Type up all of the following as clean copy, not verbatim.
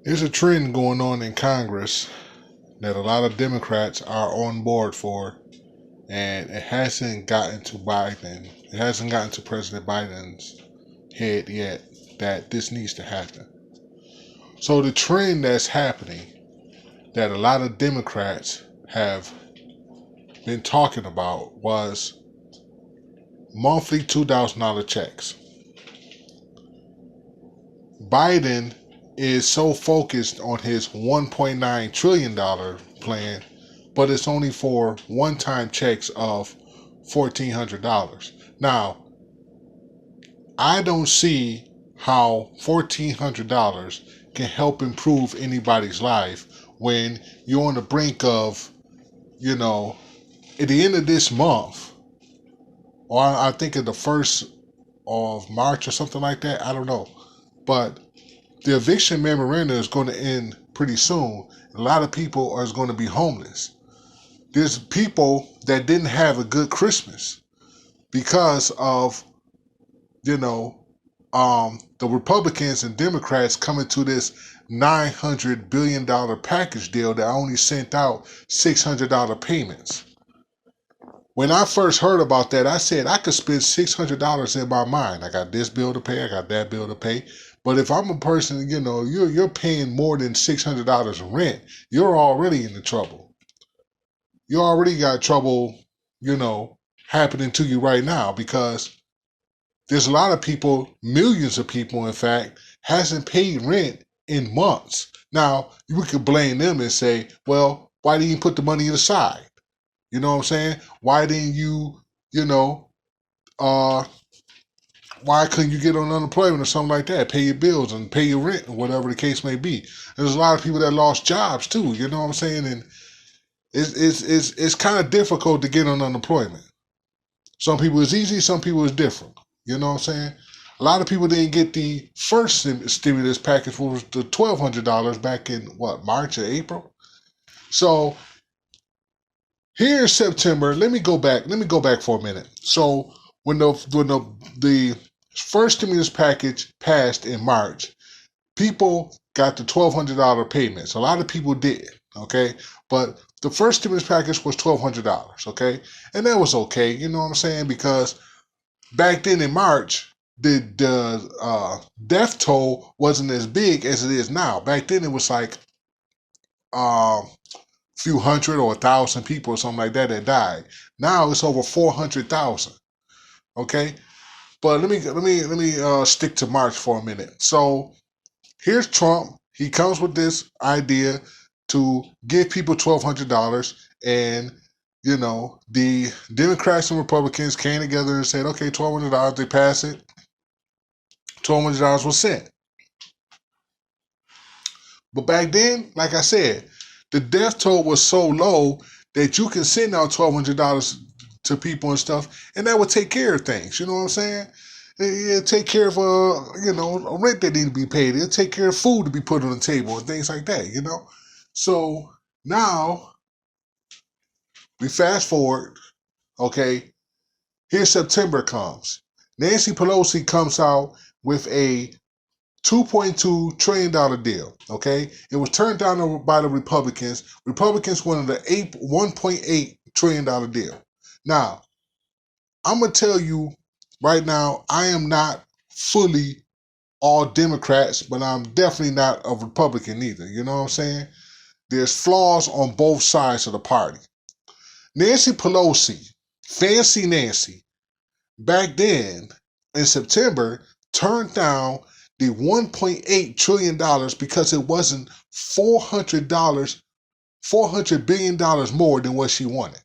There's a trend going on in Congress that a lot of Democrats are on board for, and it hasn't gotten to Biden. It hasn't gotten to President Biden's head yet that this needs to happen. So the trend that's happening that a lot of Democrats have been talking about was monthly $2,000 checks. Biden is so focused on his $1.9 trillion plan, but it's only for one-time checks of $1,400. Now, I don't see how $1,400 can help improve anybody's life when you're on the brink of, you know, at the end of this month, or I think at the first of March or something like that. I don't know. But the eviction memorandum is going to end pretty soon. A lot of people are going to be homeless. There's people that didn't have a good Christmas because of, you know, the Republicans and Democrats coming to this $900 billion package deal that only sent out $600 payments. When I first heard about that, I said I could spend $600 in my mind. I got this bill to pay, I got that bill to pay. But if I'm a person, you're paying more than $600 in rent, you're already in the trouble. You already got trouble, you know, happening to you right now because there's a lot of people, millions of people, in fact, hasn't paid rent in months. Now, you could blame them and say, well, why didn't you put the money aside? You know what I'm saying? Why didn't you, you know, uh, why couldn't you get on unemployment or something like that? Pay your bills and pay your rent or whatever the case may be. There's a lot of people that lost jobs too. You know what I'm saying? And it's kind of difficult to get on unemployment. Some people it's easy, some people it's different. You know what I'm saying? A lot of people didn't get the first stimulus package, which was the $1,200 back in what, March or April. So here in September, let me go back. Let me go back for a minute. So when the first stimulus package passed in March, people got the $1,200 payments. A lot of people did, okay? But the first stimulus package was $1,200, okay? And that was okay, you know what I'm saying? Because back then in March, the death toll wasn't as big as it is now. Back then it was like few hundred or 1,000 people or something like that died. Now it's over 400,000. Okay, but let me stick to March for a minute. So here's Trump. He comes with this idea to give people $1,200, and the Democrats and Republicans came together and said, okay, $1,200. They pass it. $1,200 was sent. But back then, like I said, the death toll was so low that you can send out $1,200 to people and stuff, and that would take care of things. You know what I'm saying? It'll take care of a rent that need to be paid. It'll take care of food to be put on the table and things like that. So now we fast forward. Okay, here September comes. Nancy Pelosi comes out with a $2.2 trillion deal. Okay, it was turned down by the Republicans. Republicans wanted the $1.8 trillion deal. Now, I'm gonna tell you right now, I am not fully all Democrats, but I'm definitely not a Republican either. You know what I'm saying? There's flaws on both sides of the party. Nancy Pelosi, Fancy Nancy, back then in September, turned down the $1.8 trillion because it wasn't $400 more than what she wanted.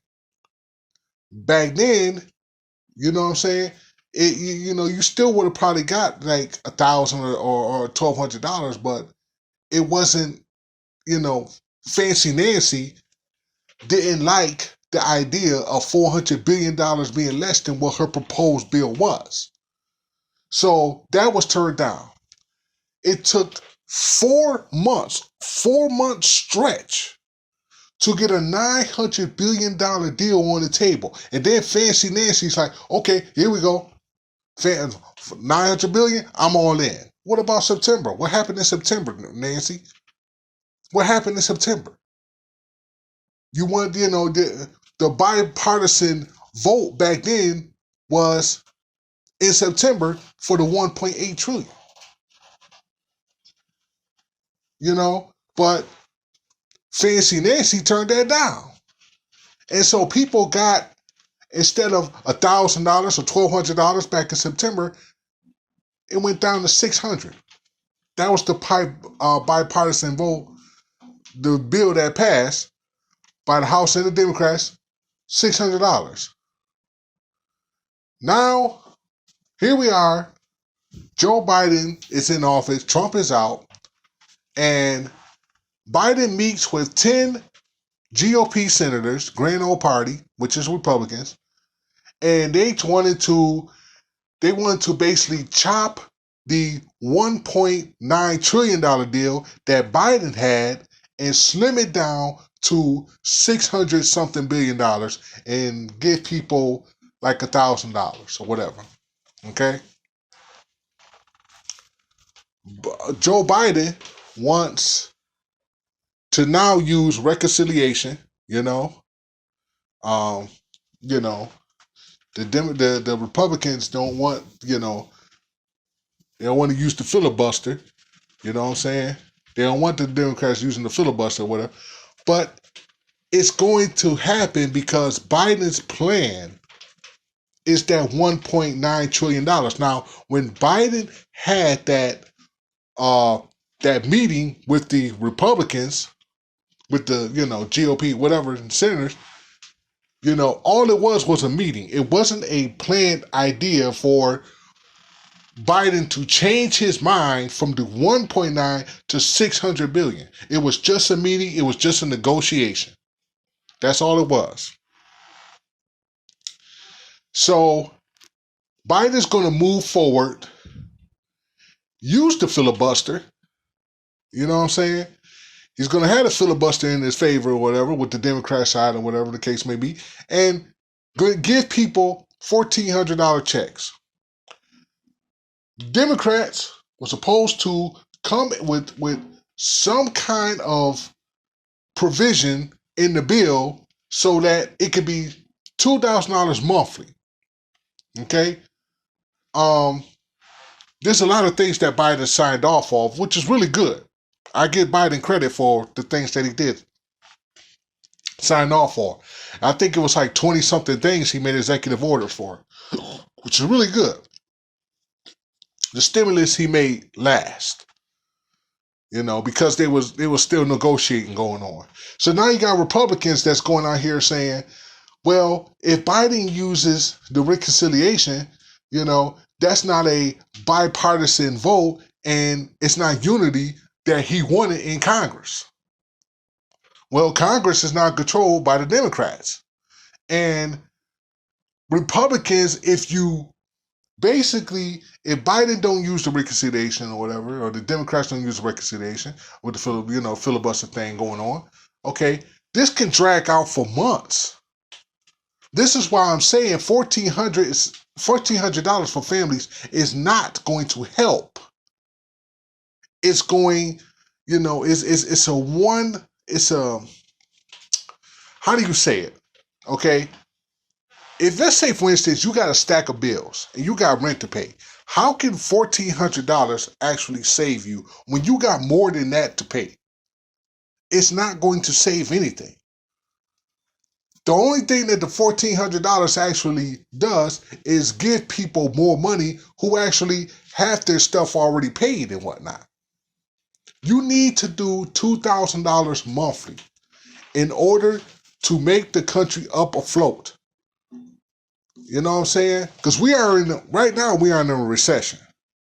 Back then, you know what I'm saying? You still would have probably got like 1,000 or $1,200, but it wasn't, Fancy Nancy didn't like the idea of $400 billion being less than what her proposed bill was. So that was turned down. It took 4 month stretch to get a $900 billion deal on the table. And then Fancy Nancy's like, okay, here we go. $900 billion, I'm all in. What about September? What happened in September, Nancy? What happened in September? You want, the bipartisan vote back then was in September for the 1.8 trillion. But Fancy Nancy turned that down. And so people got, instead of $1,000 or $1,200 back in September, it went down to $600. That was the bipartisan vote, the bill that passed by the House and the Democrats, $600. Now, here we are. Joe Biden is in office. Trump is out. And Biden meets with 10 GOP senators, Grand Old Party, which is Republicans, and they wanted to basically chop the $1.9 trillion deal that Biden had and slim it down to $600 something billion and give people like $1,000 or whatever. Okay? Joe Biden wants to now use reconciliation, the Republicans don't want, they don't want to use the filibuster, you know what I'm saying? They don't want the Democrats using the filibuster or whatever. But it's going to happen because Biden's plan is that $1.9 trillion. Now, when Biden had that meeting with the Republicans, with the, GOP, whatever, and senators, all it was a meeting. It wasn't a planned idea for Biden to change his mind from the 1.9 to 600 billion. It was just a meeting. It was just a negotiation. That's all it was. So Biden's going to move forward, use the filibuster. You know what I'm saying? He's going to have a filibuster in his favor or whatever, with the Democrat side or whatever the case may be, and give people $1,400 checks. Democrats were supposed to come with some kind of provision in the bill so that it could be $2,000 monthly. Okay? There's a lot of things that Biden signed off of, which is really good. I give Biden credit for the things that he did sign off for. I think it was like 20-something things he made executive orders for, which is really good. The stimulus he made last, because they was still negotiating going on. So now you got Republicans that's going out here saying, well, if Biden uses the reconciliation, that's not a bipartisan vote and it's not unity that he wanted in Congress. Well, Congress is now controlled by the Democrats. And Republicans, if Biden don't use the reconciliation or whatever, or the Democrats don't use the reconciliation with the filibuster thing going on, okay, this can drag out for months. This is why I'm saying $1,400 for families is not going to help. It's going, how do you say it? Okay. If, let's say, for instance, you got a stack of bills and you got rent to pay, how can $1,400 actually save you when you got more than that to pay? It's not going to save anything. The only thing that the $1,400 actually does is give people more money who actually have their stuff already paid and whatnot. You need to do $2,000 monthly in order to make the country up afloat. You know what I'm saying? Because right now we are in a recession.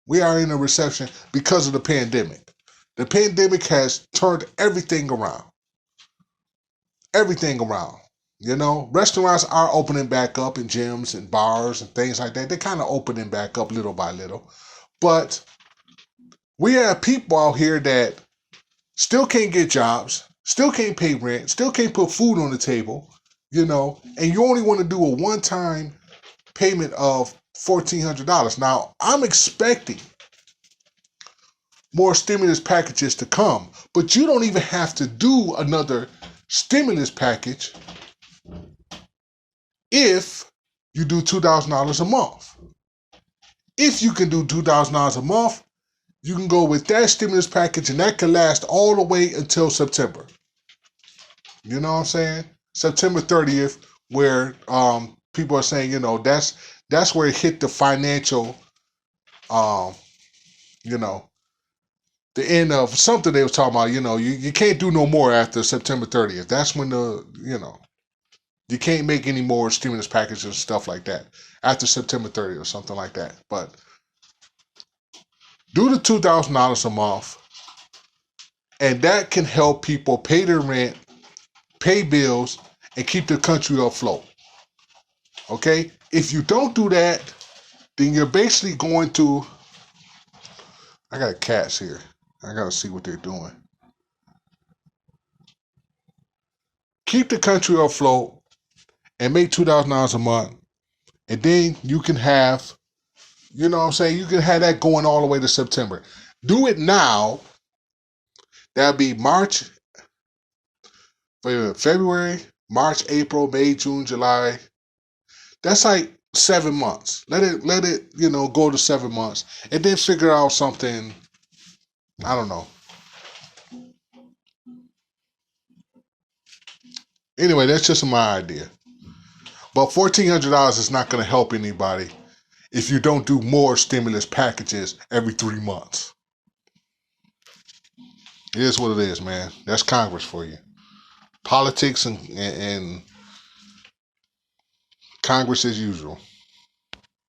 We are in a recession because of the pandemic. The pandemic has turned everything around. Everything around. Restaurants are opening back up, and gyms and bars and things like that. They're kind of opening back up little by little. But we have people out here that still can't get jobs, still can't pay rent, still can't put food on the table, and you only want to do a one-time payment of $1,400. Now, I'm expecting more stimulus packages to come. But you don't even have to do another stimulus package if you do $2,000 a month. If you can do $2,000 a month, you can go with that stimulus package, and that can last all the way until September. You know what I'm saying? September 30th, where people are saying, that's where it hit the financial, you know, the end of something they were talking about. You can't do no more after September 30th. That's when you can't make any more stimulus packages and stuff like that after September 30th or something like that. But do the $2,000 a month, and that can help people pay their rent, pay bills, and keep the country afloat. Okay? If you don't do that, then you're basically going to... I got cats here. I got to see what they're doing. Keep the country afloat and make $2,000 a month. And then you can have, you know what I'm saying, you can have that going all the way to September. Do it now. That'll be February, March, April, May, June, July. That's like 7 months. Let it, go to 7 months. And then figure out something, I don't know. Anyway, that's just my idea. But $1,400 is not going to help anybody if you don't do more stimulus packages every 3 months. It is what it is, man. That's Congress for you. Politics and Congress as usual.